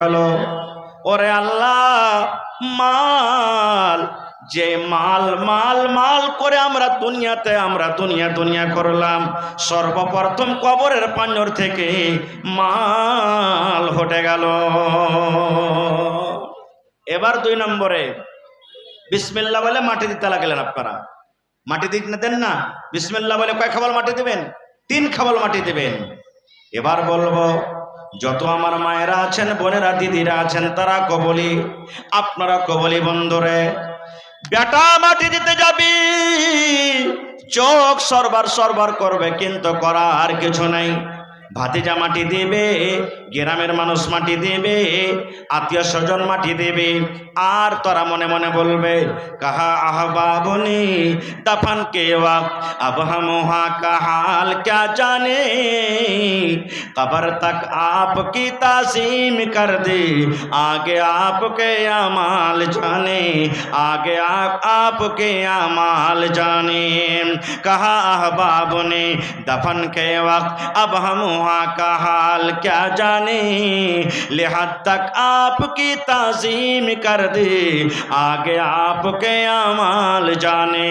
হলো ওরে আল্লাহ, মাল যে মাল মাল মাল করে আমরা দুনিয়া করলাম, সর্বপ্রথম কবরের পাঞ্জর থেকে মাল হটে গেল। এবার 2 নম্বরে বিসমিল্লাহ বলে মাটি দিতে লাগলেন। আপনারা মাটি দেন না? বিসমিল্লাহ বলে কয় খাবল মাটি দিবেন? 3 খাবল মাটি দিবেন। এবার বলবো, যত আমার মায়েরা আছেন, বোনেরা, দিদিরা আছেন, তারা কবলি, আপনারা কবলি। বন্ধুরে, বেটা মাটি দিতে যাবি, চোখ সরবার করবে, কিন্তু করা আর কিছু নাই। ভাতিজা মাটি দেবে, গ্রামের মানুষ মাটি দেবে, আত্মীয় স্বজন মাটি দেবে। আর তোরা মনে মনে বলবে, কাহা আহবাবনি দফন के वक्त अब हम वहाँ का हाल क्या जाने, कब्र तक आपकी ताज़ीम कर दे, आगे आपके अमाल जाने, आगे आपके अमाल जाने। कहा अहबाब ने दफन के वक्त अब हम वहाँ का हाल क्या जाने, लिहाज तक आपकी ताज़ीम कर दे, आगे आपके अमाल जाने।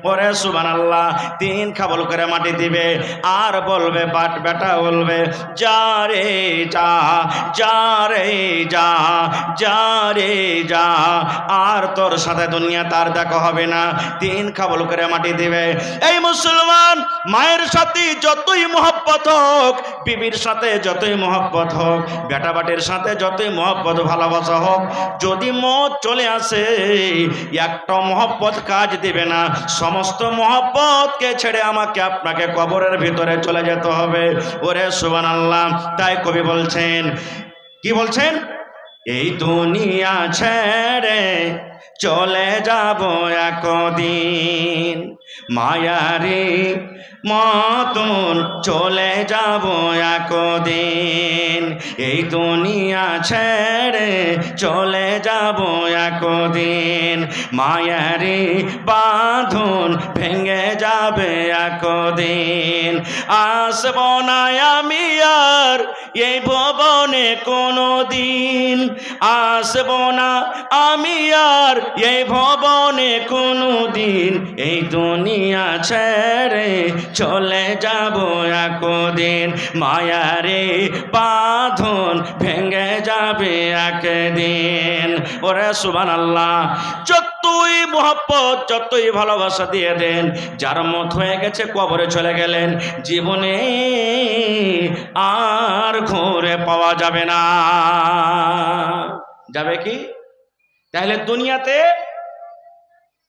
ওরে সুবহানাল্লাহ, 3 খাবল করে মাটি দিবে। আর বলবে, বাট বেটা বলবে, যা রে যা, যা রে যা, যা রে যা, আর তোর সাথে দুনিয়া তার দেখা হবে না। 3 খাবল করে মাটি দিবে। এই মুসলমান, মায়ের সাথে যতই মহব্বত হোক, বিবির সাথে যতই মহব্বত হোক, বেটা বাটির সাথে যতই মহব্বত ভালোবাসা হোক, যদি মত চলে আসে, একটা মহব্বত কাজ দিবে না। সমস্ত মহব্বতকে ছেড়ে আমাকে আপনাকে কবরের ভিতরে চলে যেতে হবে। ওরে সুবহানাল্লাহ। তাই কবি বলছেন, কি বলছেন? এই দুনিয়া ছেড়ে চলে যাব একদিন, মায়ারি মতন চলে যাব একদিন, এই দুনিয়া ছেড়ে চলে যাব একদিন, মায়ারি বাঁধন ভেঙে যাবে একদিন। আসব না আমি আর এই ভুবনে কোনো দিন, আসব না আমি আর এই ভুবনে কোনো দিন, এই দুনিয়া ছেড়ে চলে যাব একদিন, মায়ারে বাঁধন ভেঙে যাবে একদিন। ওরে সুবহানাল্লাহ। যতই মহব্বত, যতই ভালোবাসা দিয়ে দেন, যার মত হয়ে গেছে, কবরে চলে গেলেন, জীবনে আর ঘুরে পাওয়া যাবে না। যাবে কি? তাহলে দুনিয়াতে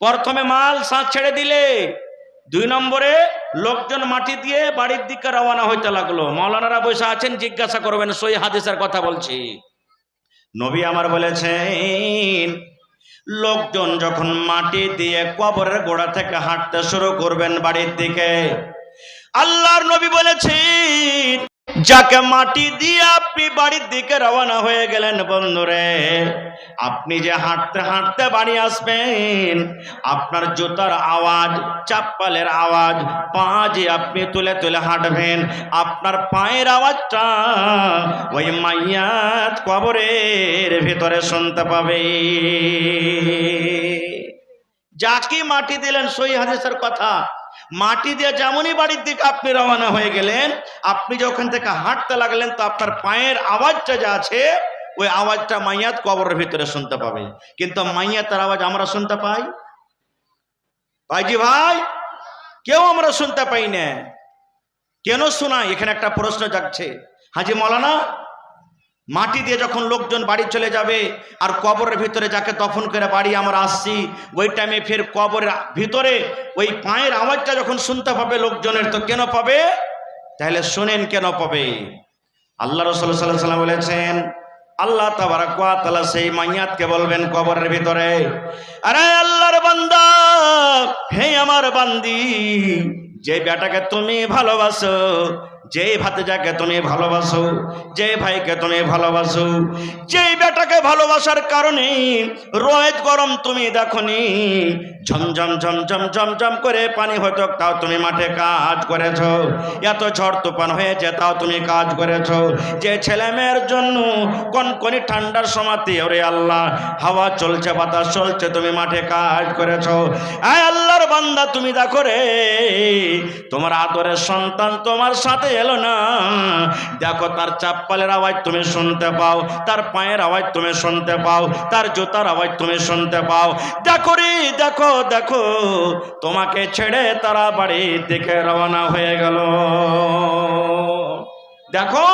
প্রথমে মাল সাঁত ছেড়ে দিলে, 2 নম্বরে লোকজন মাটি দিয়ে বাড়ির দিকে রওনা হইতে লাগলো। মাওলানারা বসে আছেন, জিজ্ঞাসা করবেন, সই হাদিসের কথা বলছি। নবী আমার বলেছেন, লোকজন যখন মাটি দিয়ে কবরের গোড়া থেকে হাঁটতে শুরু করবেন বাড়ির দিকে, আল্লাহর নবী বলেছেন, যাকে মাটি দিয়ে আপনি বাড়ির দিকে রওনা হয়ে গেলেন, বন্ধুরে, আপনি যে হাঁটতে হাঁটতে বাড়ি আসবেন, আপনার জুতার আওয়াজ, চাপ্পালের আওয়াজ, পা যে আপনি তুলে তুলে হাঁটবেন, আপনার পায়ের আওয়াজটা ওই মাইয়াত কবরের ভিতরে শুনতে পাবে। যাকে মাটি দিলেন, সই হাদিসের কথা, মাটি দিয়ে যেমনই বাড়ির দিকে আপনি রওনা হয়ে গেলেন, আপনি যে ওখান থেকে হাঁটতে লাগলেন, তো আপনার পায়ের আওয়াজটা যা আছে, ওই আওয়াজটা মাইয়াত কবরের ভিতরে শুনতে পাবে। কিন্তু মাইয়াতের আওয়াজ আমরা শুনতে পাই? ভাইজি ভাই, কেউ আমরা শুনতে পাই না। কেন শোনাই? এখানে একটা প্রশ্ন জাগছে। হাজি মৌলানা, মাটি দিয়ে যখন লোকজন বাড়ি চলে যাবে, আর কবরের ভিতরে যাকে দফন করে বাড়ি আমরা আসছি, ওই টাইমে ফের কবরের ভিতরে ওই পায়ের আওয়াজটা যখন শুনতে পাবে লোকজনের, তো কেন পাবে? তাহলে শুনেন কেন পাবে। আল্লাহ রাসূল সাল্লাল্লাহু আলাইহি ওয়াসাল্লাম বলেছেন, আল্লাহ তাবারাক ওয়া তাআলা সেই মাইয়াতকে বলবেন কবরের ভিতরে, আরে আল্লাহর বান্দা, হে আমার বান্দি, যে বেটাকে তুমি ভালোবাসো, যেই ভাতিজাকে তুমি ভালোবাসো, যে ভাইকে তুমি ভালোবাসো, যেই বেটাকে ভালোবাসার কারণে রোদ গরম তুমি দেখনি, ঝমঝম ঝমঝম ঝমঝম করে পানি হতো তাও তুমি মাঠে কাজ করেছো, এত ঝড় তুফান হয়েছে তাও তুমি কাজ করেছো, যে ছেলে মেয়ের জন্য কনকনি ঠান্ডার সময়তে ওরে আল্লাহ হাওয়া চলছে বাতাস চলছে তুমি মাঠে কাজ করেছো। আয় আল্লাহর বান্দা তুমি দেখো রে, তোমার আদরের সন্তান তোমার সাথে এলো না, দেখো তার চাপ্পালের আওয়াজ তুমি শুনতে পাও, তার পায়ের আওয়াজ তুমি শুনতে পাও, তার জুতার আওয়াজ তুমি শুনতে পাও। দেখো রে দেখো দেখো, তোমাকে ছেড়ে তারা বাড়ির দিকে রওনা হয়ে গেল। দেখো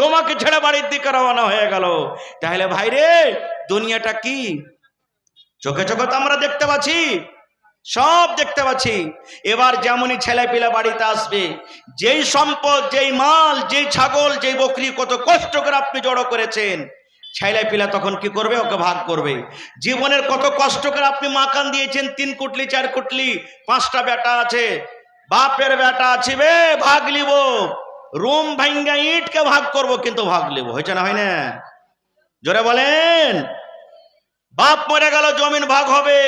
তোমাকে ছেড়ে বাড়ির দিকে রওনা হয়ে গেল। তাহলে ভাই রে, দুনিয়াটা কি চোখে চোখে তো আমরা দেখতে পাচ্ছি, সব দেখতে পাচ্ছি। এবার যেমনই ছেলে পিলা বাড়িতে আসবে, যেই সম্পদ, যেই মাল, যেই ছাগল, যেই বকরি কত কষ্ট করে আপনি জড়ো করেছেন, ছেলে পিলা তখন কি করবে? ওকে ভাগ করবে। জীবনের কত কষ্ট করে আপনি মাকান দিয়েছেন, 3 কুটলি 4 কুটলি, 5টা বেটা আছে, বাপের বেটা আছে, বে ভাগ লিব, রুম ভাঙ্গা ইটকে ভাগ করব, কিন্তু ভাগ লিব। হয়েছে না হয় না? জোরে বলেন। বাপ মরে গেল, জমিন ভাগ হবে,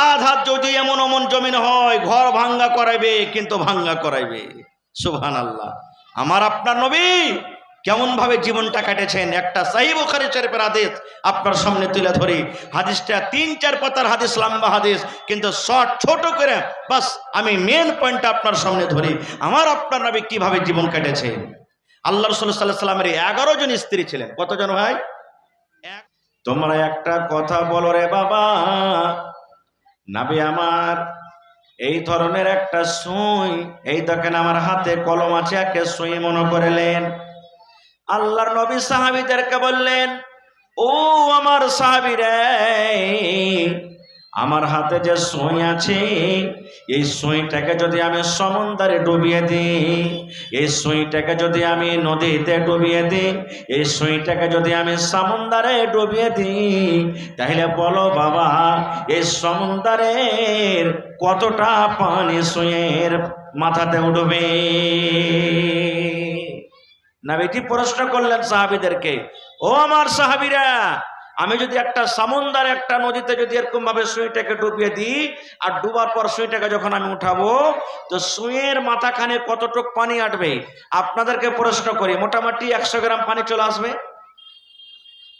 আধা যদি এমন অমন জমিন হয়, ঘর ভাঙ্গা করাইবে, কিন্তু ভাঙ্গা করাইবে। সুবহানাল্লাহ। আমার আপনার নবী কেমন ভাবে জীবনটা কাটেছেন, একটা সহিহ বুখারী শরীফের হাদিস আপনার সামনে তুলে ধরি। হাদিসটা 3-4 পাতার হাদিস, লম্বা হাদিস, কিন্তু শর্ট ছোট করে বাস আমি মেন পয়েন্টটা আপনার সামনে ধরি। আমার আপনার নবী কিভাবে জীবন কাটেছেন। আল্লাহ রাসূল সাল্লাল্লাহু আলাইহি ওয়াসাল্লামের 11 জন স্ত্রী ছিলেন। কতজন ভাই? তোমরা একটা কথা বলো রে বাবা, নবী আমার এই ধরনের একটা সুই, এই দেখেন আমার হাতে কলম আছে, একে সুই মনে করলেন। আল্লাহর নবী সাহাবীদেরকে বললেন, ও আমার সাহাবীরা, আমার হাতে যে সুই আছে, এই সুইটাকে যদি আমি সমুদ্রে ডুবিয়ে দিই, এই সুইটাকে যদি আমি নদীতে ডুবিয়ে দিই, এই সুইটাকে যদি আমি সমুদ্রে ডুবিয়ে দিই, তাহলে বলো বাবা, এই সমুদ্রের কতটা পানি সুইয়ের মাথাতে উঠবে? নবীজি প্রশ্ন করলেন সাহাবীদেরকে, ও আমার সাহাবীরা, আমি যদি একটা সমুদ্রে, একটা নদীতে যদি এরকম ভাবে সুইটাকে ডুবিয়ে দিই, আর ডুবার পর সুইটাকে যখন আমি উঠাবো, তো সুইয়ের মাথাখানে কতটুক পানি আটবে? আপনাদেরকে প্রশ্ন করি, মোটামুটি 100 গ্রাম পানি চলে আসবে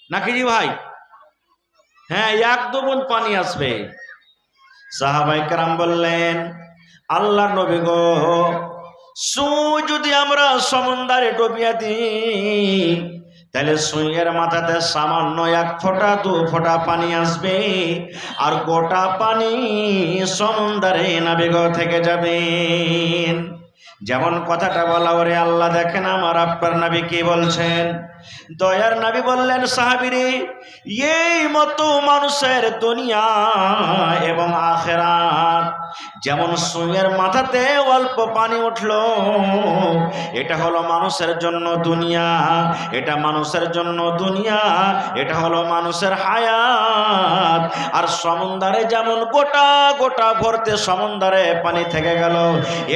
নাকি জি ভাই? হ্যাঁ, 1-2 বুঁদ পানি আসবে। সাহাবায়ে কেরাম বললেন, আল্লাহর নবী গো, সুই যদি আমরা সমুদ্রে ডুবিয়ে দিই, তাহলে সুইয়ের মাথাতে সামান্য 1 ফোঁটা 2 ফোঁটা পানি আসবে, আর গোটা পানি সমুদ্রে নবী গো থেকে যাবেন। যেমন কথাটা বলা, ওরে আল্লাহ দেখেন আমার আপনার নবী কি বলছেন। দয়ার নবী বললেন, সাহাবীরে, এই মতো মানুষের দুনিয়া এবং আখিরাত, যেমন সুইয়ের মাথাতে অল্প পানি উঠলো, এটা হলো মানুষের জন্য দুনিয়া, এটা মানুষের জন্য দুনিয়া, এটা হলো মানুষের হায়াত। আর সমুদ্রে যেমন গোটা গোটা ভরতে সমুদ্রে পানি থেকে গেল,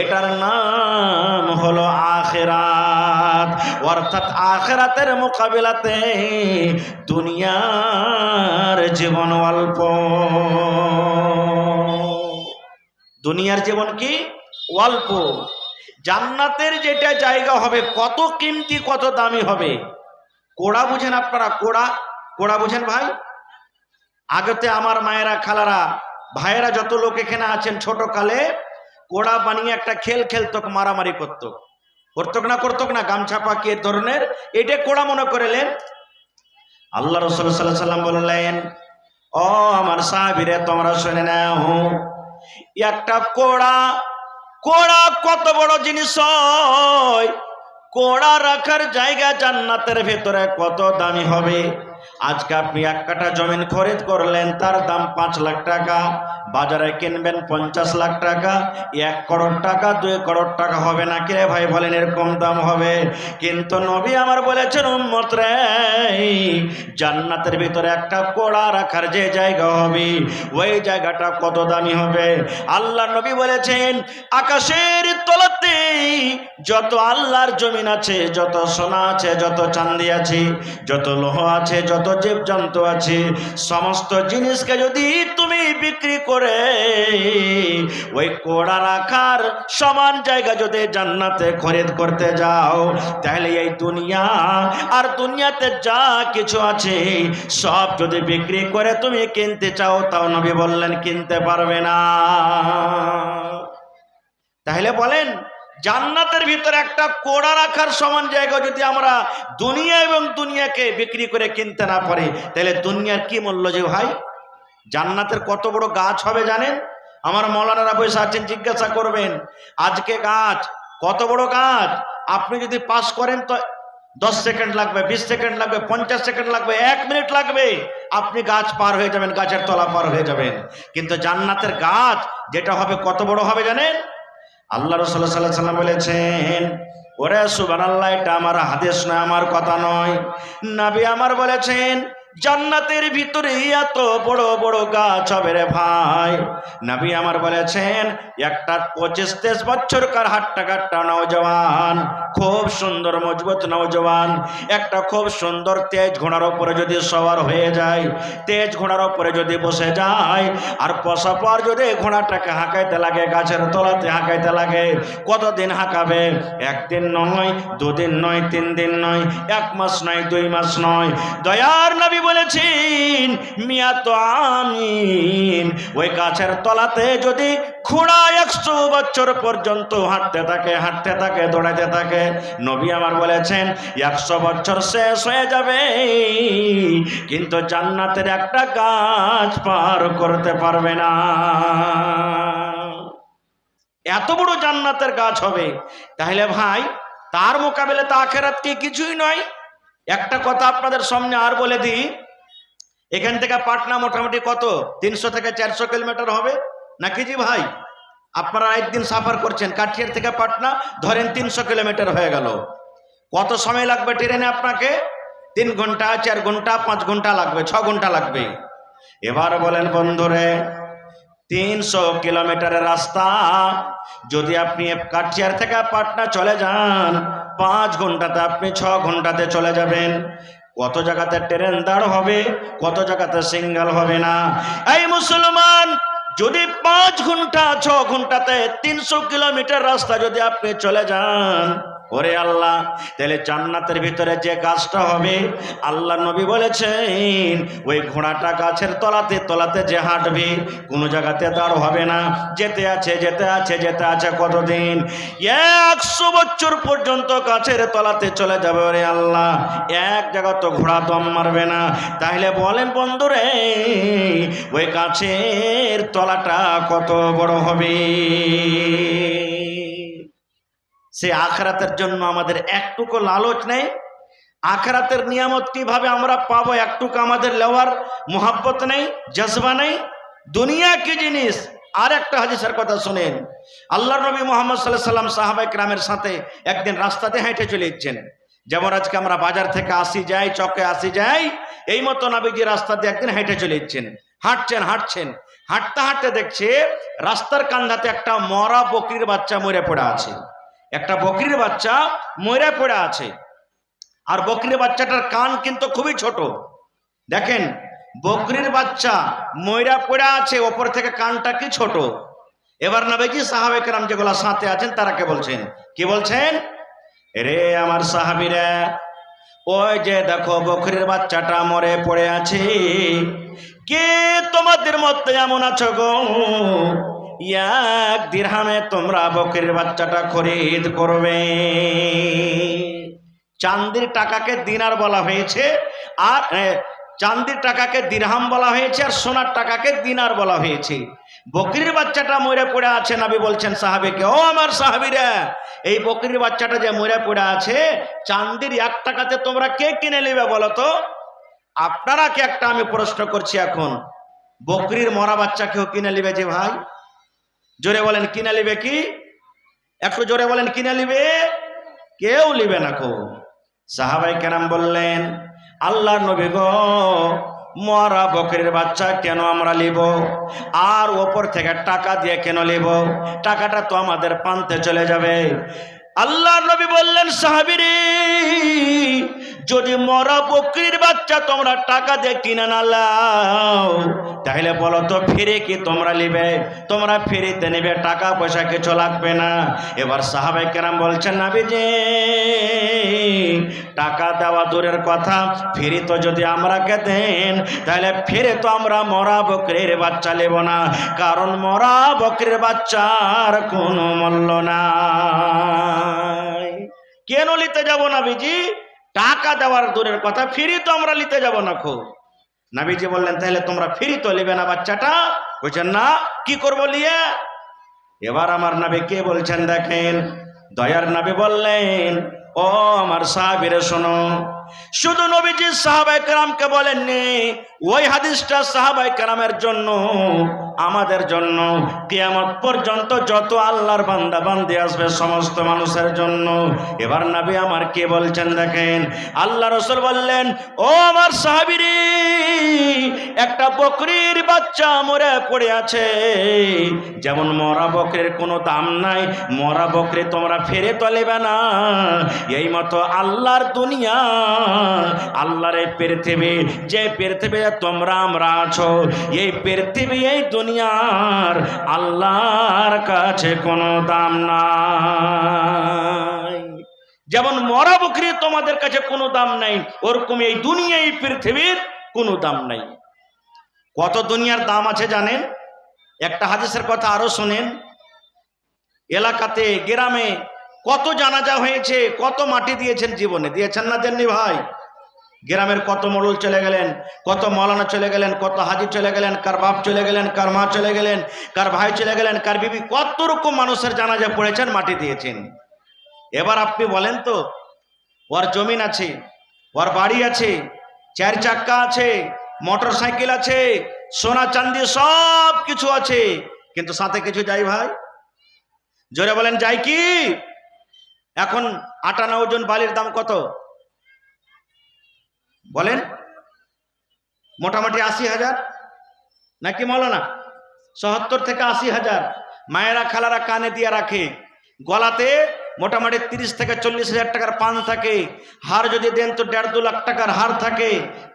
এটার নাম হলো আখিরাত। অর্থাৎ আখিরাতের মোকাবিলাতে দুনিয়ার জীবন অল্প। দুনিয়ার জীবন কি? অল্প। জান্নাতের যেটা জায়গা হবে, কত কিমতি, কত দামি হবে। কোড়া বুঝেন আপনারা? কোড়া, কোড়া বুঝেন ভাই? আগেতে আমার মায়েরা, খালারা, ভাইয়েরা, যত লোক এখানে আছেন, ছোট কালে কোড়া বানিয়ে একটা খেল খেলতো, মারামারি করতো, করতক না করতক না, গামছা পাকি এর ধরনের, এটা কোড়া মনে করলেন। আল্লাহ রাসূল সাল্লাল্লাহু আলাইহি ওয়াসাল্লাম বললেন, ও আমার সাহাবীরা, তোমরা শুনে নাও, একটা কোড়া, কোড়া কত বড় জিনিস হয়, কোড়া রাখার জায়গা জান্নাতের ভেতরে কত দামি হবে। আজকে আপনি 1 কাঠা জমিন খরিদ করলেন, তার দাম 5 লাখ টাকা, বাজারে কিনবেন 50 লাখ টাকা, 1 করোড় টাকা, 2 করোড় টাকা হবে না কে ভাই বলেন? এরকম দাম হবে। কিন্তু নবী আমার বলেছেন, উম্মত রে, জান্নাতের ভিতরে একটা কোড়া রাখার যে জায়গা হবে, ওই জায়গাটা কত দামি হবে। আল্লাহ নবী বলেছেন, আকাশের তলাতে যত আল্লাহর জমিন আছে, যত সোনা আছে, যত চাঁদি আছে, যত লোহ আছে, যত জীবজন্তু আছে, সমস্ত জিনিসকে যদি তুমি বিক্রি করে ওই কোড়া রাখার সমান জায়গা যদি জান্নাতে খরিদ করতে যাও, তাহলে এই দুনিয়া আর দুনিয়াতে যা কিছু আছে সব যদি বিক্রি করে তুমি কিনতে চাও, তাও নবী বললেন কিনতে পারবে না। তাহলে বলেন, জান্নাতের ভিতরে একটা কোড়া রাখার সমান জায়গা যদি আমরা দুনিয়া এবং দুনিয়াকে বিক্রি করে কিনতে না পারি, তাহলে দুনিয়ার কি মূল্য যে ভাই? জান্নাতের কত বড় গাছ হবে জানেন? আমার মৌলানারা বসে আছেন, জিজ্ঞাসা করবেন আজকে গাছ কত বড় গাছ। আপনি যদি পাস করেন তো 10 সেকেন্ড লাগবে, 20 সেকেন্ড লাগবে, 50 সেকেন্ড লাগবে, 1 মিনিট লাগবে, আপনি গাছ পার হয়ে যাবেন, গাছের তলা পার হয়ে যাবেন। কিন্তু জান্নাতের গাছ যেটা হবে কত বড় হবে জানেন? আল্লাহ রাসূল সাল্লাল্লাহু আলাইহি ওয়াসাল্লাম বলেছেন, ওরে সুবহানাল্লাহ, এটা আমার হাদিস নয়, আমার কথা নয়, নবী আমার বলেছেন, জান্নাতের ভিতরে এত বড় বড় গাছ হবে রে ভাই। নবী আমার বলেছেন, একটা 25-23 বছরকার হাট্টা কাট্টা নওজওয়ান, খুব সুন্দর মজবুত নওজওয়ান, একটা খুব সুন্দর তেজ ঘোড়ার উপরে যদি সওয়ার হয়ে যায়, তেজ ঘোড়ার উপরে যদি বসে যায়, আর বসা পর যদি ঘোড়াটাকে হাঁকাইতে লাগে, গাছের তলাতে হাঁকাইতে লাগে, কতদিন হাঁকাবে? 1 দিন নয়, 2 দিন নয়, 3 দিন নয়, 1 মাস নয়, 2 মাস নয়। দয়ার নবী বলেছেন, মিয়া তো আমিন, ওই গাছের তলাতে যদি ঘোড়া 100 বছর পর্যন্ত হাঁটতে থাকে, দৌড়াইতে থাকে, নবী আমার বলেছেন 100 বছর শেষ হয়ে যাবে, কিন্তু জান্নাতের একটা গাছ পার করতে পারবে না। এত বড় জান্নাতের গাছ হবে। তাহলে ভাই, তার মোকাবেলা তো আখিরাত কি কিছুই নয়। একটা কথা আপনাদের সামনে আর বলে দিই, এখান থেকে পাটনা মোটামুটি কত 300 থেকে 400 কিলোমিটার হবে নাকি জি ভাই? আপনারা একদিন সাফার করছেন, কাঠিয়ার থেকে পাটনা ধরেন 300 কিলোমিটার হয়ে গেল। কত সময় লাগবে ট্রেনে? আপনাকে 3 ঘন্টা, 4 ঘন্টা, 5 ঘন্টা লাগবে, 6 ঘন্টা লাগবে। এবার বলেন বন্ধুরে, 300 কিলোমিটারের রাস্তা যদি আপনি কাঠিয়ার থেকে পাটনা চলে যান, 5 ঘন্টাতে আপনি 6 ঘন্টাতে চলে যাবেন। কত জায়গাতে ট্রেন দাঁড় হবে, কত জায়গাতে সিঙ্গেল হবে না। এই মুসলমান, যদি 5 ঘন্টা 6 ঘন্টাতে 300 কিলোমিটার রাস্তা যদি আপনি চলে যান, ওরে আল্লাহ, তাহলে জান্নাতের ভিতরে যে গাছটা হবে, আল্লাহ নবী বলেছেন, ওই ঘোড়াটা গাছের তলাতে যে হাঁটবে, কোনো জায়গাতে দাঁড় হবে না, যেতে আছে কতদিন? 100 বছর পর্যন্ত গাছের তলাতে চলে যাবে। ওরে আল্লাহ, এক জায়গা তো ঘোড়া দম মারবে না। তাহলে বলেন বন্ধুরে, ওই গাছের তলাটা কত বড় হবে? সে আখিরাতের জন্য আমাদের একটুকু লালচ নেই। আখিরাতের নিয়ামত কিভাবে আমরা পাবো, একটুকু আমাদের লেওয়ার মোহাব্বত নেই, জজবা নেই। দুনিয়া কি জিনিস? আর একটা হাদিসের কথা শুনেন। আল্লাহর নবী মুহাম্মদ সাল্লাল্লাহু আলাইহি ওয়াসাল্লাম সাহাবায়ে কেরামের সাথে একদিন রাস্তাতে হেঁটে চলে যাচ্ছেন। যেমন আজকে আমরা বাজার থেকে আসি যাই, চকে আসি যাই, এই মতো নবীজি রাস্তাতে একদিন হেঁটে চলে যাচ্ছেন। হাঁটতে হাঁটতে দেখছে রাস্তার কান্ধাতে একটা মরা বকরির বাচ্চা মরে পড়ে আছে। একটা বকরির বাচ্চা মরে পড়ে আছে, আর বকরির বাচ্চাটার কান কিন্তু খুবই ছোট। দেখেন, বকরির বাচ্চা মরে পড়ে আছে, ওপর থেকে কানটা কি ছোট। এবার নবীজি সাহাবায়ে কেরাম যেগুলা সাথে আছেন তারাকে বলছেন, কি বলছেন? রে আমার সাহাবীরা, ওই যে দেখো বকরির বাচ্চাটা মরে পড়ে আছে, কে তোমাদের মধ্যে এমন আছো গো, 1 দিরহামে তোমরা বকরির বাচ্চাটা খরিদ করবে? চাঁদির টাকাকে দিনার বলা হয়েছে, আর চাঁদির টাকাকে দিরহাম বলা হয়েছে, আর সোনার টাকাকে দিনার বলা হয়েছে। বকরির বাচ্চাটা মরে পড়ে আছে, নবী বলছেন সাহাবীকে, ও আমার সাহাবীরা, এই বকরির বাচ্চাটা যে মরে পড়ে আছে, চাঁদির 1 টাকাতে তোমরা কে কিনে নেবে বলো তো? আপনারা কি একটা আমি প্রশ্ন করছি এখন, বকরির মরা বাচ্চা কেউ কিনে নিবে যে ভাই? জোরে বলেন কিনে নিবে কি? একটু জোরে বলেন কিনে নিবে? কেউ নিবে না কো। সাহাবায়ে কেরাম বললেন, আল্লাহর নবী গো, মরা বকরির বাচ্চা কেন আমরা নিব? আর ওপর থেকে টাকা দিয়ে কেন নিব? টাকাটা তো আমাদের পান্তে চলে যাবে। আল্লাহর নবী বললেন, সাহাবীরে, যদি মরা বকরির বাচ্চা তোমরা টাকা দিয়ে কিনে না লাও, তাহলে বলো তো ফিরে কি তোমরা নিবে? তোমরা ফিরিতে নেবে, টাকা পয়সা কিছু লাগবে না। এবার সাহাবায়ে কেরাম বলছেন, নবীজি, টাকা দেওয়া দূরের কথা, ফিরে তো যদি আমরাকে দেন, তাহলে ফিরে তো আমরা মরা বকরির বাচ্চা নেব না, কারণ মরা বকরির বাচ্চার কোনো মূল্য নাই। কেন নিতে যাব নবীজি? টাকা দেওয়ার দূরের কথা, ফিরি তো আমরা নিতে যাব না খো। নবীজি বললেন, তাহলে তোমরা ফিরি তো নেবে না বাচ্চাটা? বলছেন না, কি করবো নিয়ে? এবার আমার নবী কে বলছেন দেখেন, দয়ার নবী বললেন, ও আমার সাহাবীরা শোনো, শুধু নবীজি সাহাবায়ে কেরামকে বলেননি, ওই হাদিসটা সাহাবায়ে কেরামের জন্য, আমাদের জন্য, কিয়ামত পর্যন্ত যত আল্লাহর বান্দা বান্দি আসবে সমস্ত মানুষের জন্য। এবার নবী আমার কে বলছেন দেখেন, আল্লাহ রাসূল বললেন, ও আমার সাহাবীরা, একটা বকরির বাচ্চা মরে পড়ে আছে, যেমন মরা বকরির কোনো দাম নাই, মরা বকরি তোমরা ফিরে তো নেবে না, এই মতো আল্লাহর দুনিয়া, আল্লাহর এই পৃথিবী, যে পৃথিবী তোমরা আমরা আছো, এই পৃথিবী, এই দুনিয়ার আল্লাহর কাছে কোনো দাম নাই। যেমন মরা বকরি তোমাদের কাছে কোনো দাম নাই, ওরকম এই দুনিয়া, এই পৃথিবীর কোনো দাম নাই। কত দুনিয়ার দাম আছে জানেন? একটা হাদিসের কথা আরো শোনেন। এলাকাতে, গ্রামে কত জানাজা হয়েছে, কত মাটি দিয়েছেন জীবনে, দিয়েছেন না দেননি ভাই? গ্রামের কত মোড়ল চলে গেলেন, কত মৌলানা চলে গেলেন, কত হাজি চলে গেলেন, কার বাপ চলে গেলেন, কার মা চলে গেলেন, কার ভাই চলে গেলেন, কার বিবি, কত রকম মানুষের জানাজা পড়েছেন, মাটি দিয়েছেন। এবার আপনি বলেন তো, ওর জমিন আছে, ওর বাড়ি আছে, 4 চাক্কা আছে, মোটর সাইকেল আছে, সোনা চাঁদি সব কিছু আছে, কিন্তু সাথে কিছু যাই ভাই? জোরে বলেন যাই কি? এখন 58 ওজন বালির দাম কত বলেন? মোটামুটি 80,000 নাকি মৌলানা? 70 থেকে 80,000। মায়েরা খালারা কানে দিয়ে রাখে, গলাতে মোটামুটি 30 থেকে 40,000 টাকার পান থাকে, হার যদি দেন তো 1.5-2 লাখ টাকার হার থাকে,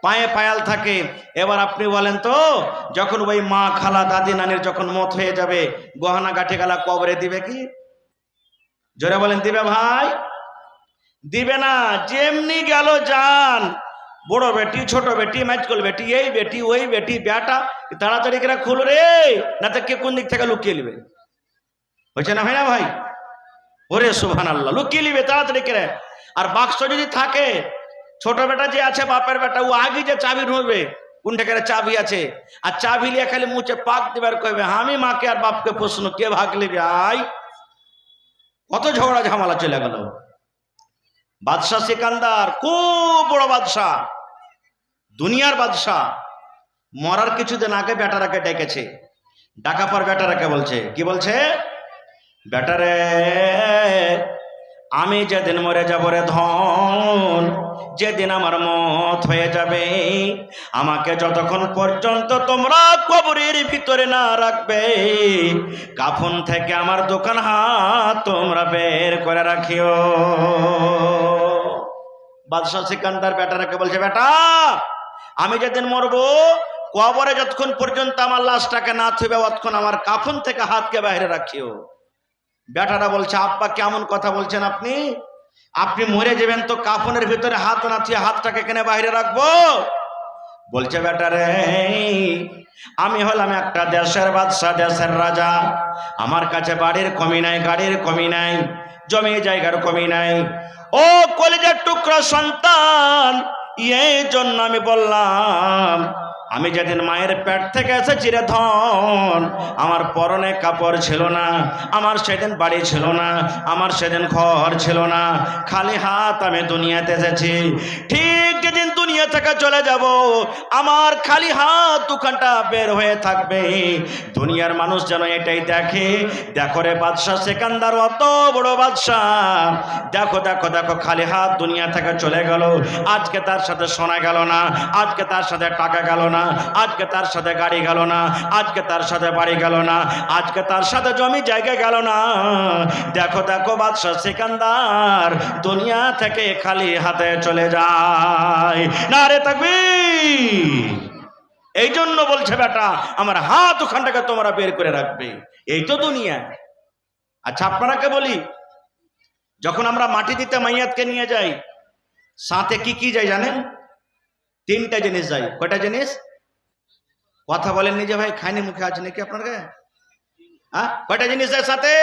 পায়ে পায়াল থাকে। এবার আপনি বলেন তো, যখন ওই মা খালা দাদি নানির যখন মত হয়ে যাবে, গহনা গাঠে গালা কবরে দিবে কি? জোরে বলেন দিবে ভাই? দিবে না। যেমনি গেল যান, বড় বেটি, ছোট বেটি, মাইজকল বেটি, এই বেটি, ওই বেটি, বেটা, তাড়াতাড়ি করে খুল রে, না তো কে কোন দিক থেকে লুকিয়ে নিবে। হয়েছে না ভাই? না ভাই? ওরে সুবহানাল্লাহ, লুকিয়ে নিবে তাড়াতাড়ি করে। আর বাক্স যদি থাকে, ছোট বেটা যে আছে, বাপের বেটা, ও আগে যে চাবি ঢুকবে, কোনটা করে চাবি আছে, আর চাবি লিয়ে খালি মুছে পাক দিবার কইবে, আমি মাকে আর বাপকে প্রশ্ন, কে ভাগ লিবে? আই কত ঝগড়া ঝামেলা চলে গেল। বাদশাহ সিকান্দার খুব বড় বাদশাহ, দুনিয়ার বাদশাহ, মরার কিছুদিন আগে বেটারাকে ডেকেছে। ডাকা পর বেটারাকে বলছে, কি বলছে? বেটারে, আমি যেদিন মরে যাব রে ধন, যেদিন আমার মত হয়ে যাবে, আমাকে যতক্ষণ পর্যন্ত তোমরা কবরের ভিতরে না রাখবে, কাফন থেকে আমার দোকান হাত তোমরা বের করে রাখিও। বাদশাহ সিকান্দার বেটারাকে বলছে, বেটা, আমি যেদিন মরবো, কবরে যতক্ষণ পর্যন্ত আমার লাশটাকে না থুবে, ততক্ষণ আমার কাফন থেকে হাতকে বাইরে রাখিও। বেটারা বলছে, আব্বা কেমন কথা বলছেন আপনি? আপনি মরে যাবেন তো কাফনের ভিতরে হাত না থুয়ে হাতটাকে কেন বাইরে রাখবো? বলছে, বেটারে, আমি হলাম একটা দেশের বাদশা, দেশের রাজা, আমার কাছে বাড়ির কমি নাই, গাড়ির কমি নাই, জমি জায়গার কমি নাই। ও কলিজার টুকরা সন্তান, এই জন্য আমি বললাম, আমি যেদিন মায়ের পেট থেকে এসেছি রে ধন, আমার পরনে কাপড় ছিল না, আমার সেদিন বাড়ি ছিল না, আমার সেদিন ঘর ছিল না, খালি হাত আমি দুনিয়াতে এসেছি। ঠিক যেদিন দুনিয়া দুনিয়া থেকে চলে যাব, আমার খালি হাত দুখানটা বের হয়ে থাকবে। দুনিয়ার মানুষ যেন এটাই দেখে, দেখো রে বাদশাহ সেকান্দার অত বড় বাদশাহ, দেখো দেখো দেখো খালি হাত দুনিয়া থেকে চলে গেল। আজকে তার সাথে সোনা গেল না, আজকে তার সাথে টাকা গেল না, আজকে তার সাথে গাড়ি গেল না, আজকে তার সাথে বাড়ি গেল না, আজকে তার সাথে জমি জায়গা গেল না। দেখো দেখো বাদশাহ সিকান্দার দুনিয়া থেকে খালি হাতে চলে যায়। নারে তাকবীর। এই জন্য বলছে বেটা আমার হাত ওখানটাকে তোমরা বের করে রাখবে, এই তো দুনিয়া। আচ্ছা আপনারাকে বলি, যখন আমরা মাটি দিতে মাইয়াতকে নিয়ে যাই, সাথে কি কি যায় জানেন? তিনটা জিনিস যায়। কয়টা জিনিস? কথা বলেন নিজে ভাই, খাইনি মুখে আছে নাকি আপনার? হ্যাঁ, কয়টা জিনিস যায় সাথে?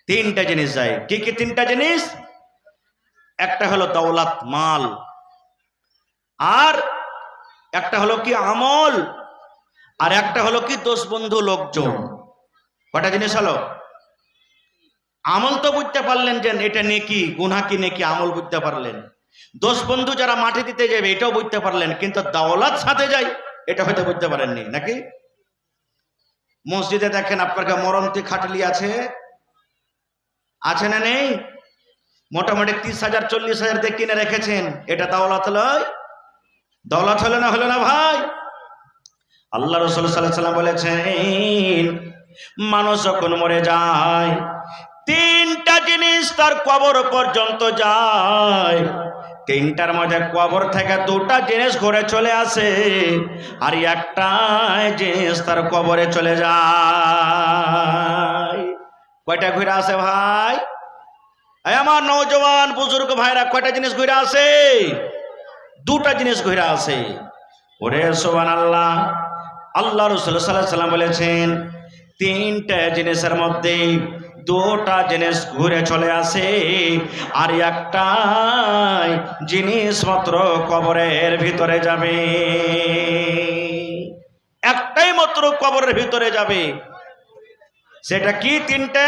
তিনটা জিনিস যায়। কি কি তিনটা জিনিস? একটা হলো দৌলত মাল, আর একটা হলো কি আমল, আর একটা হলো কি দোষ বন্ধু লোকজন। কয়টা জিনিস হলো? আমল তো বুঝতে পারলেন যে এটা নেকি, গুনাহ কি নেকি, আমল বুঝতে পারলেন। দোষ বন্ধু যারা মাটি দিতে যাবে এটাও বুঝতে পারলেন, কিন্তু দৌলত সাথে যায় এটা হয়তো বুঝতে পারেননি নাকি? মসজিদে দেখেন আপনার মরমতি খাটলি আছে, আছে না নেই? মোটামুটি 30,000 40,000 দিয়ে কিনে রেখেছেন, এটা দৌলত লয়? দৌলত হলো না, হলো না ভাই? আল্লাহ রাসূল সাল্লাল্লাহু আলাইহি ওয়াসাল্লাম বলেছেন মানুষ যখন মরে যায় তিনটা জিনিস তার কবর পর্যন্ত যায়। তিনটার মধ্যে কবর থেকে দুটা জিনিস ঘুরে চলে আসে, আর একটা জিনিস তার কবরে চলে যায়। কয়টা ঘুরে আসে ভাই? আমার নওজওয়ান বুজুর্গ ভাইরা, কয়টা জিনিস ঘুরে আসে? দুটা জিনিস ঘুরে আসে। ওরে সুবহানাল্লাহ। আল্লাহ রাসূল সাল্লাল্লাহু আলাইহি ওয়াসাল্লাম বলেছেন তিনটা জিনিসের মধ্যে দুটা জিনিস ঘুরে চলে আসে, আর একটা জিনিস মাত্র কবরের ভিতরে যাবে। একটাই মাত্র কবরের ভিতরে যাবে। সেটা কি? তিনটা।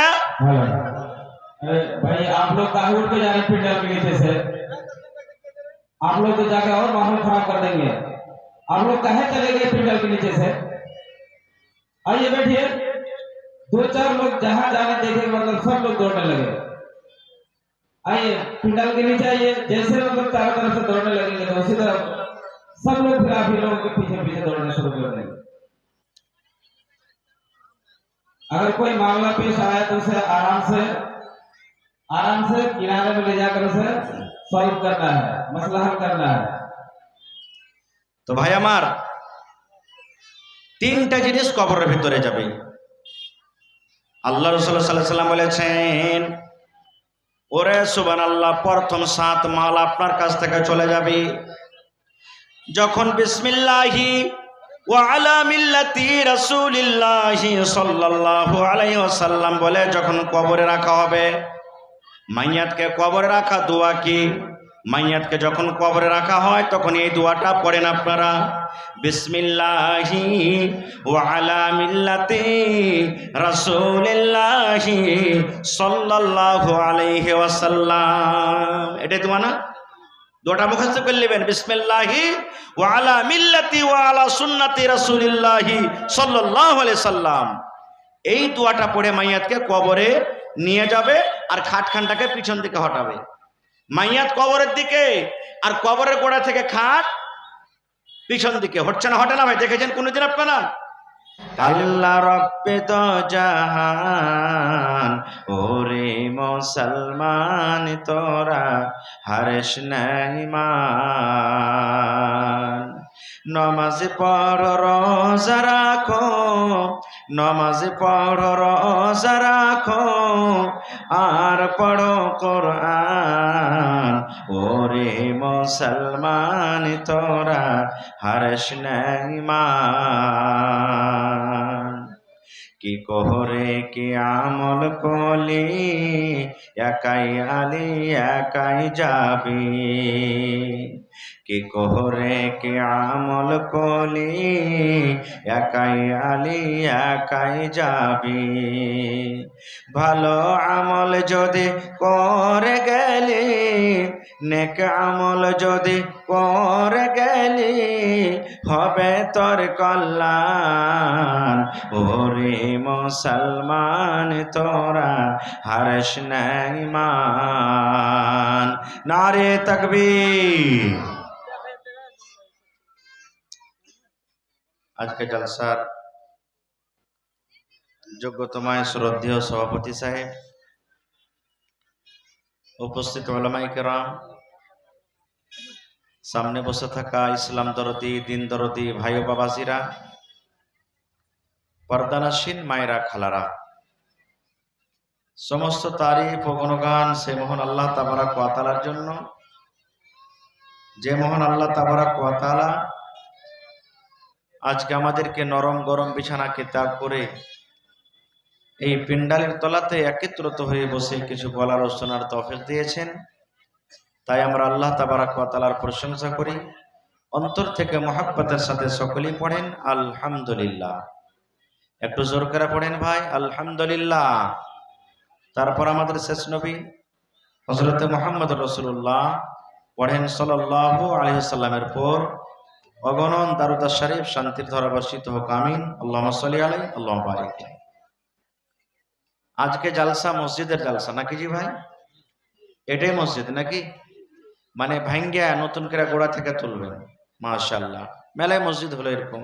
भाई आप लोग काहे उठ के जा रहे हैं पंडाल के नीचे से? आप लोग तो जाके और माहौल खराब कर देंगे। आप लोग काहे चले गए पंडाल के नीचे से? आइए बैठिए। दो चार लोग जहाँ जाने देखे मतलब सब लोग दौड़ने लगे। आइए पंडाल के नीचे आइए। जैसे मतलब चारों तरफ से दौड़ने लगेंगे तो उसी तरह सब लोग फिर आप ही लोगों के पीछे पीछे दौड़ना शुरू कर देंगे। अगर कोई मामला पेश आया तो उसे आराम से किनारे में ले जाकर उसे सॉल्व करना है, मसला हल करना है। তো ভাই আমার তিনটা জিনিস কবরের ভিতরে যাবে। আল্লাহ রাসূল সাল্লাল্লাহু আলাইহি ওয়াসাল্লাম বলেছেন ওরে সুবহানাল্লাহ, প্রথম 7 মাল আপনার কাছ থেকে চলে যাবে। যখন বিসমিল্লাহি ওয়া আলা মিল্লাতি রাসূলিল্লাহি সাল্লাল্লাহু আলাইহি ওয়াসাল্লাম বলে যখন কবরে রাখা হবে, মাইয়াতকে কবরে রাখা দোয়া কি? মাইয়াতকে যখন কবরে রাখা হয় তখন এই দোয়াটা পড়েন আপনারা, বিসমিল্লাহি ওয়া আলা মিল্লাতি রাসূলিল্লাহি সাল্লাল্লাহু আলাইহি ওয়াসাল্লাম। এটাই দোয়া না? দোয়াটা মুখস্থ করে নেবেন, বিসমিল্লাহি ওয়া আলা মিল্লাতি ওয়া আলা সুন্নতি রাসূলিল্লাহি সাল্লাল্লাহু আলাইহি সাল্লাম। এই দোয়াটা পড়ে মাইয়াতকে কবরে নিয়ে যাবে, আর খাটখানটাকে পিছন দিকে হটাবে। মাইয়াত কবরের দিকে, আর কবরের গোড়া থেকে খাট পিছন দিকে। হচ্ছে না? হটে না ভাই? দেখেছেন কোনদিন আপনারা? আল্লাহ রব্বে তো জাহান, ওরে মুসলমান তোরা হারেস নাই মান। নমাজ পড় রোজা রাখো, নমাজ পড় রোজা রাখো, আর পড়ো কোরআন, ওরে মুসলমান তোরা হারেস নাই মান। কি কোহরে কি আমল কলি, একাই আলি একাই যাবি। কি কোহরে কি আমল কলি একাই আলি একাই যাবি ভালো আমল যদি করে গেলি নেক আমল যদি করে গেলি হবে তোর কল্যাণ ওরে মুসলমান তোরা হারস নাই মান নারে তাকবীর। আজকে জলসার যোগ্যতমায় শ্রদ্ধেয় সভাপতি সাহেব, উপস্থিত উলামায়ে কেরাম, সামনে বসে থাকা ইসলাম দরদি দিন দরদি ভাই ও বাবাজিরা, পর্দানাসীন মায়েরা খালারা, সমস্ত তারিফ ও গুণগান সে মহান আল্লাহ তাবারাক ওয়া তাআলার জন্য, যে মহান আল্লাহ তাবারাক ওয়া তাআলা আজকে আমাদেরকে নরম গরম বিছানাকে ত্যাগ করে এই পিন্ডালের তলাতে একত্রিত হয়ে বসে কিছু বলার ও শোনার তৌফিক দিয়েছেন। তাই আমরা আল্লাহ তাবারাক ওয়া তাআলার প্রশংসা করি, অন্তর থেকে মহব্বতের সাথে সকলেই পড়েন আলহামদুলিল্লাহ। একটু জোর করে পড়েন ভাই আলহামদুলিল্লাহ। তারপর আমাদের শেষ নবী হযরত মুহাম্মদ রাসূলুল্লাহ পড়েন সাল্লাল্লাহু আলাইহি ওয়াসাল্লামের পর অগণন দারুদ শরীফ শান্তির ধারা বর্ষিত হোক, আমিন। আল্লাহুম্মা সাল্লি আলাইহি আল্লাহুম্মা বারিক। আজকে জালসা মসজিদের জালসা নাকি জি ভাই? এটাই মসজিদ নাকি? মানে ভাঙ্গিয়া নতুন করে গোড়া থেকে তুলবেন, মাশাআল্লাহ। মেলায় মসজিদ হলো এরকম।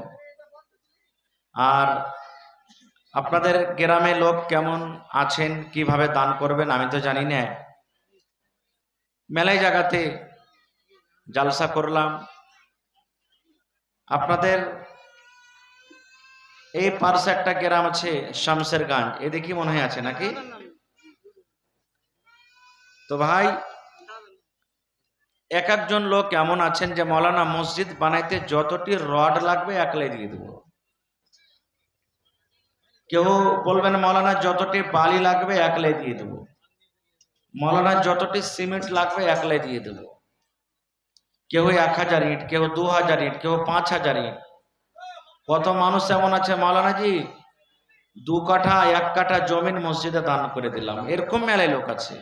আর আপনাদের গ্রামে লোক কেমন আছেন, কিভাবে দান করবেন আমি তো জানি না। মেলায় জায়গাতে জালসা করলাম, আপনাদের এই পার্শ্বে একটা গ্রাম আছে শামসেরগঞ্জ, এদিকে মনে হয় আছে নাকি? তো ভাই এক একজন লোক এমন আছেন যে মৌলানা মসজিদ বানাইতে যতটি রড লাগবে একলাই দিয়ে দেবো। কেউ বলবেন মৌলানা যতটি বালি লাগবে একলাই দিয়ে দেবো, মৌলানা যতটি সিমেন্ট লাগবে একলাই দিয়ে দেবো। কেউ 1000 ইট, কেউ 2000 ইট, কেউ 5000 ইট। কত মানুষ এমন আছে মৌলানা জি 2 কাঠা 1 কাঠা জমিন মসজিদে দান করে দিলাম, এরকম মেলায় লোক আছে।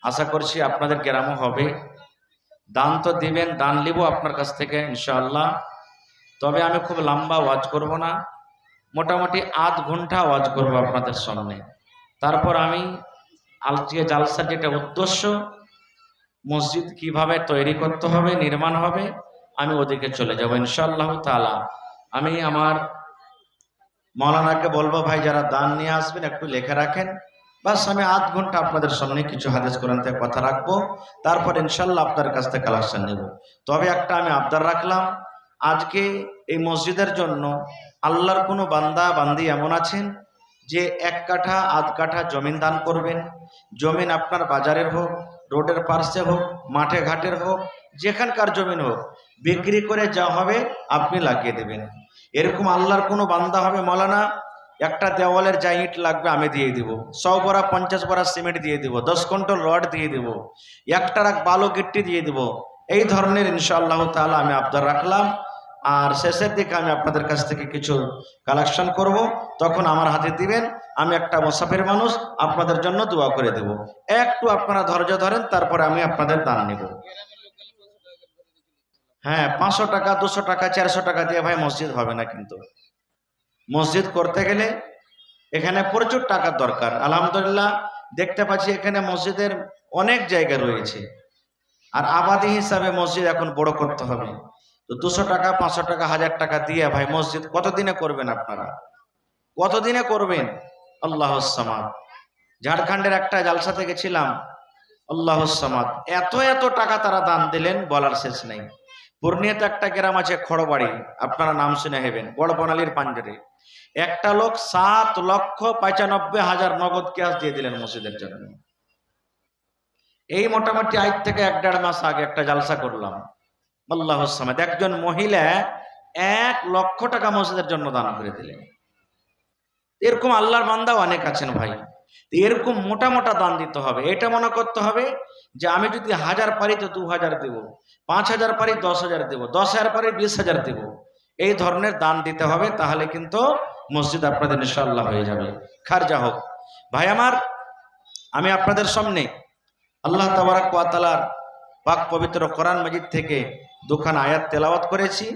আশা করছি আপনাদের গ্রামও হবে। দান তো দিবেন, দান নিব আপনার কাছ থেকে ইনশাআল্লাহ। তবে আমি খুব লম্বা ওয়াজ করব না, মোটামুটি আধ ঘন্টা ওয়াজ করব আপনাদের সামনে। তারপর আমি আজকে জালসার যেটা উদ্দেশ্য, মসজিদ কিভাবে তৈরি করতে হবে, নির্মাণ হবে, আমি ওদিকে চলে যাব ইনশাআল্লাহ তাআলা। আমি আমার মৌলানাকে বলবো ভাই যারা দান নিয়ে আসবেন একটু লেখা রাখেন, বাস আমি আধ ঘন্টা আপনাদের সামনে কিছু হাদিস কোরআন থেকে কথা রাখবো, তারপর ইনশাআল্লাহ আপনার কাছ থেকে কালেকশন নেব। তবে একটা আমি আবদার রাখলাম, আজকে এই মসজিদের জন্য আল্লাহর কোনো বান্দা বান্দি এমন আছেন যে 1 কাঠা আধ কাঠা জমিন দান করবেন। জমিন আপনার বাজারের হোক, রোডের পার্শ্বে হোক, মাঠে ঘাটের হোক, যেখানকার জমিন হোক, বিক্রি করে যা হবে আপনি লাগিয়ে দেবেন। এরকম আল্লাহর কোনো বান্দা হবে মৌলানা একটা দেওয়ালের যা ইট লাগবে আমি দিয়ে দিব, 100 বড়া 50 বড়া সিমেন্ট দিয়ে দিব, 10 কুইন্টাল রড দিয়ে দিব, 1 ট্রাক বালু গিট্টি দিয়ে দিব। এই ধরনের ইনশাআল্লাহ তাআলা আমি আবদার রাখলাম। আর শেষের দিকে আমি আপনাদের কাছ থেকে কিছু কালেকশন করব, তখন আমার হাতে দিবেন। আমি একটা মুসাফির মানুষ, আপনাদের জন্য দোয়া করে দেব। একটু আপনারা ধৈর্য ধরেন, তারপরে আমি আপনাদের দান নেব। হ্যাঁ, 500 টাকা 200 টাকা 400 টাকা দিয়ে ভাই মসজিদ হবে না, কিন্তু মসজিদ করতে গেলে এখানে প্রচুর টাকার দরকার। আলহামদুলিল্লাহ দেখতে পাচ্ছি এখানে মসজিদের অনেক জায়গা রয়েছে, আর আবাদি হিসাবে মসজিদ এখন বড় করতে হবে। তো 200 টাকা 500 টাকা 1000 টাকা দিয়ে ভাই মসজিদ কতদিনে করবেন আপনারা, কতদিনে করবেন? আল্লাহুস সামাদ। ঝাড়খণ্ডের একটা জালসাতে গেছিলাম, আল্লাহুস সামাদ, এত এত টাকা তারা দান দিলেন বলার শেষ নেই। পূর্ণিয়াতে একটা গ্রাম আছে খড়বাড়ি, আপনারা নাম শুনে হেবেন, বড় বনালির পাঞ্জরে। একটা লোক 7,95,000 নগদ ক্যাশ দিয়ে দিলেন মসজিদের জন্য। এই মোটামুটি আজ থেকে 1-1.5 মাস আগে একটা জালসা করলাম, আল্লাহুস সামাদ। একজন মহিলা 1 লক্ষ টাকা মসজিদের জন্য দান করে দিলেন। এরকম আল্লাহর বান্দাও অনেক আছেন ভাই। এরকম মোটা মোটা দান দিতে হবে। এটা মনে করতে হবে যে আমি যদি 1000 পারি তো 2000 দেব, 5000 পারি 10,000 দেব, 10,000 পারি 20,000 দেব। এই ধরনের দান দিতে হবে, তাহলে কিন্তু মসজিদ আপনাদের ইনশাআল্লাহ হয়ে যাবে। খারজা হোক। ভাই আমার, আমি আপনাদের সামনে আল্লাহ তাবারাক ওয়া তাআলার পাক পবিত্র কোরআন মাজিদ থেকে দুখানা আয়াত তেলাওয়াত করেছি,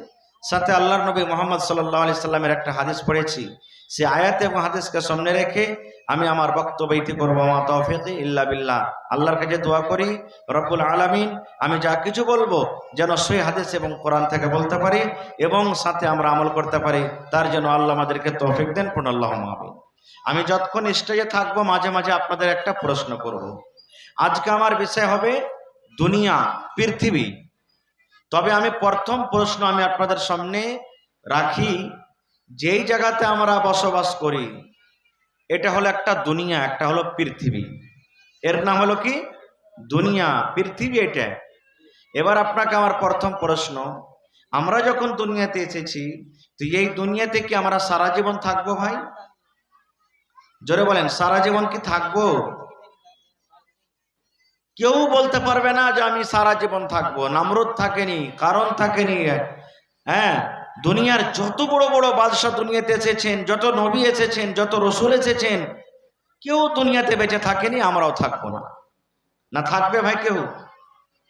সাথে আল্লাহর নবী মুহাম্মদ সাল্লাল্লাহু আলাইহি সাল্লামের একটা হাদিস পড়েছি। সে আয়াত এবং হাদিসকে সামনে রেখে আমি আমার বক্তব্য ইতি করব। মা তাওফীকি ইল্লা বিল্লাহ। আল্লাহর কাছে দোয়া করি রব্বুল আলামিন আমি যা কিছু বলবো যেন সহিহ হাদিস এবং কোরআন থেকে বলতে পারি এবং সাথে আমরা আমল করতে পারি, তার জন্য আল্লাহ আমাদেরকে তৌফিক দেন। পূর্ণ আল্লাহুম্মা আমিন। আমি যতক্ষণ স্টেজে থাকবো মাঝে মাঝে আপনাদের একটা প্রশ্ন করব। আজকে আমার বিষয় হবে দুনিয়া, পৃথিবী। তবে আমি প্রথম প্রশ্ন আমি আপনাদের সামনে রাখি, যেই জায়গাতে আমরা বসবাস করি এটা হলো একটা দুনিয়া, একটা হলো পৃথিবী। এর নাম হলো কি? দুনিয়া, পৃথিবী এটা। এবার আপনাকে আমার প্রথম প্রশ্ন, আমরা যখন দুনিয়াতে এসেছি তো এই দুনিয়াতে কি আমরা সারা জীবন থাকবো ভাই? জোরে বলেন, সারা জীবন কি থাকবো? কেউ বলতে পারবে না যে আমি সারা জীবন থাকবো। নামরুদ থাকেনি, কারণ থাকেনি। হ্যাঁ, দুনিয়ার যত বড় বড় বাদশাহ দুনিয়াতে এসেছেন, যত নবী এসেছেন, যত রসুল এসেছেন, কেউ দুনিয়াতে বেঁচে থাকেনি, আমরাও থাকবো না। না থাকবে ভাই? কেউ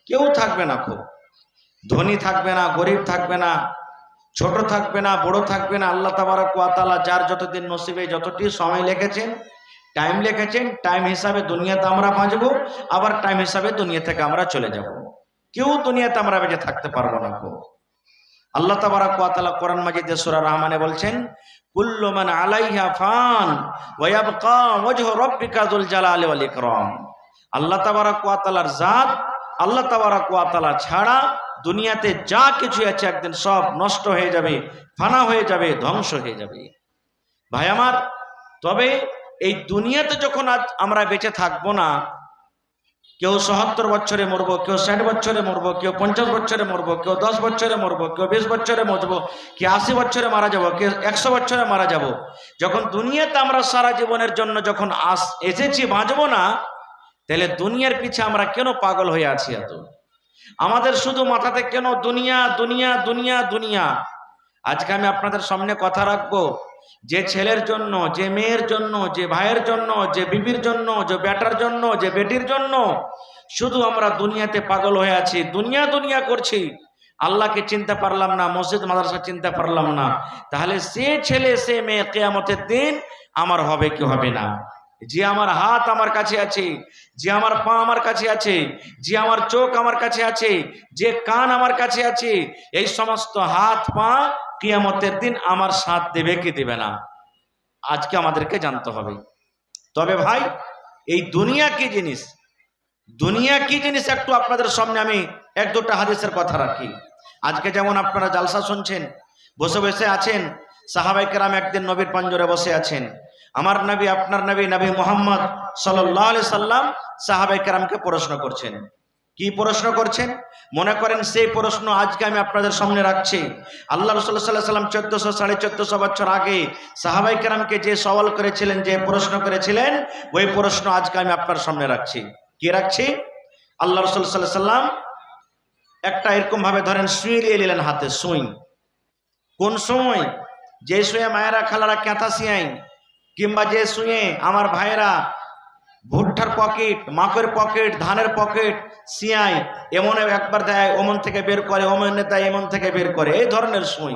কেউ থাকবে না। খুব ধনী থাকবে না, গরিব থাকবে না, ছোট থাকবে না, বড় থাকবে না। আল্লাহ তাবারক ওয়া তাআলা যার যতদিন নসিবে যতটি সময় লিখেছেন, টাইম লিখেছেন, টাইম হিসাবে দুনিয়াতে আমরা বাঁচবো, আবার টাইম হিসাবে দুনিয়া থেকে আমরা চলে যাব। কেউ দুনিয়াতে আমরা বেঁচে থাকতে পারবো না। খুব আল্লাহ তাবারক ওয়া তাআলা কোরআন মাজিদে সূরা রহমানে বলছেন, কুল্লু মান আলাইহা ফান ওয়া ইয়াবকা ওয়াজহু রাব্বিকা যুল জালালি ওয়াল ইকরাম। আল্লাহ তাবারক ওয়া তাআলার জাত, আল্লাহ তাবারক ওয়া তাআলা ছাড়া দুনিয়াতে যা কিছু আছে একদিন সব নষ্ট হয়ে যাবে, ফানা হয়ে যাবে, ধ্বংস হয়ে যাবে। ভাই আমার, তবে এই দুনিয়াতে যখন আজ আমরা বেঁচে থাকবো না, কেউ ৭৭ বছরে মরবো, কেউ ৬০ বছরে মরবো, কেউ ৫০ বছরে মরবো, কেউ ১০ বছরে মরবো, কেউ ২০ বছরে মরবো, কেউ ৮০ বছরে মারা যাবো, কেউ ১০০ বছরে মারা যাবো। যখন দুনিয়াতে আমরা সারা জীবনের জন্য যখন এসেছি, বাঁচবো না, তাহলে দুনিয়ার পিছে আমরা কেন পাগল হয়ে আছি এত? আমাদের শুধু মাথাতে কেন দুনিয়া দুনিয়া দুনিয়া দুনিয়া? আজকে আমি আপনাদের সামনে কথা রাখবো, যে ছেলের জন্য, যে মেয়ের জন্য, যে ভাইয়ের জন্য, যে বিবির জন্য, যে বেটার জন্য, যে বেটির জন্য শুধু আমরা দুনিয়াতে পাগল হয়ে আছি, দুনিয়া দুনিয়া করছি, আল্লাহকে চিনতে পারলাম না, মসজিদ মাদ্রাসা চিনতে পারলাম না, তাহলে সে ছেলে সে মেয়ে কিয়ামতের দিন আমার হবে কি হবে না? যে আমার হাত আমার কাছে আছে, যে আমার পা আমার কাছে আছে, যে আমার চোখ আমার কাছে আছে, যে কান আমার কাছে আছে, এই সমস্ত হাত পা কিয়ামতের দিন আমার সাথ দেবে কি দেবে না, আজকে আমাদেরকে জানতে হবে। তবে ভাই, এই দুনিয়া কি জিনিস, দুনিয়া কি জিনিস একটু আপনাদের সামনে আমি এক দুটা হাদিসের কথা রাখি। আজকে যেমন আপনারা জালসা শুনছেন, বসে বসে আছেন, সাহাবায়ে কেরাম একদিন নবীর পাঞ্জরে বসে আছেন। আমার নবী, আপনার নবী, নবী মুহাম্মদ সাল্লাল্লাহু আলাইহি সাল্লাম সাহাবায়ে কেরামকে প্রশ্ন করছেন। কি প্রশ্ন করছেন? মনে করেন সেই প্রশ্ন আজকে আমি আপনাদের সামনে রাখছি। আল্লাহ রাসূল সাল্লাল্লাহু আলাইহি সাল্লাম 1400 1450 বছর আগে সাহাবায়ে কেরামকে যে সওয়াল করেছিলেন, যে প্রশ্ন করেছিলেন, ওই প্রশ্ন আজকে আমি আপনার সামনে রাখছি। কি রাখছি? আল্লাহ রাসূল সাল্লাল্লাহু আলাইহি সাল্লাম একটা এরকম ভাবে ধরেন সুই নিয়ে নিলেন হাতে, সুই। কোন সময়? যে সুয়ে মায়েরা খালারা কাঁথা সিয়াই, কিংবা যে সুয়ে আমার ভাইয়েরা ভুট্টার পকেট, মাকের পকেট, ধানের পকেট সিয়াই, এমন একবার দেয় ওমন থেকে বের করে, ওমন দেয় এমন থেকে বের করে, এই ধরনের সুই।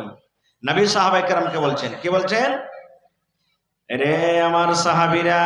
নবী সাহাবায়ে কেরামকে বলছেন, কি বলছেন? রে আমার সাহাবীরা,